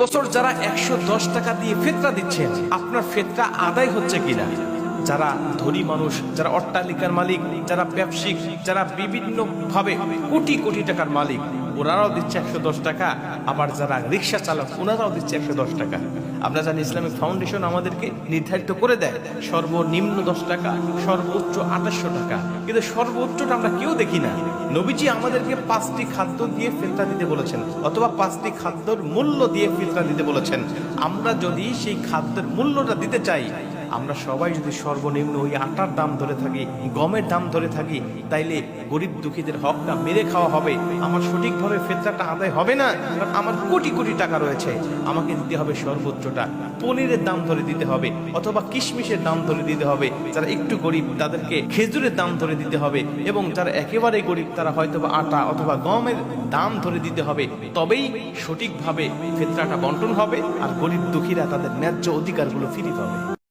বছর যারা ১১০ টাকা দিয়ে ফিতরা দিচ্ছেন, আপনার ফিতরা আদায় হচ্ছে কিনা? যারা ধনী মানুষ, যারা অট্টালিকার মালিক, যারা ব্যবসায়িক, যারা বিভিন্ন ভাবে কোটি কোটি টাকার মালিক, ওনারাও দিচ্ছে ১১০ টাকা। আবার যারা রিক্সা চালক, ওনারাও দিচ্ছে ১১০ টাকা। আমরা জানি ইসলামিক ফাউন্ডেশন আমাদেরকে নির্ধারিত করে দেয় সর্বনিম্ন ১০ টাকা, সর্বোচ্চ ২৮০০ টাকা, কিন্তু সর্বোচ্চটা আমরা কেউ দেখি না। নবীজি আমাদেরকে ৫টি খাদ্য দিয়ে ফিতরা দিতে বলেছেন, অথবা ৫টি খাদ্যর মূল্য দিয়ে ফিতরা দিতে বলেছেন। আমরা যদি সেই খাদ্যের মূল্যটা দিতে চাই, আমরা সবাই যদি সর্বনিম্ন ওই আটার দাম ধরে থাকি, গমের দাম ধরে থাকি, তাইলে গরিব দুঃখীদের হকটা মেরে খাওয়া হবে। আমার সঠিকভাবে ফিতরাটা আদায় হবে না, কারণ আমার কোটি কোটি টাকা রয়েছে। আমাকে দিতে হবে সর্বোচ্চটা। পনিরের দাম ধরে দিতে হবে, অথবা কিশমিশের দাম ধরে দিতে হবে। যারা একটু গরিব তাদেরকে খেজুরের দাম ধরে দিতে হবে, এবং যারা একেবারে গরিব তারা হয়তো আটা অথবা গমের দাম ধরে দিতে হবে। তবেই সঠিকভাবে ফিতরাটা বন্টন হবে, আর গরিব দুঃখীরা তাদের ন্যায্য অধিকারগুলো ফিরে পাবে।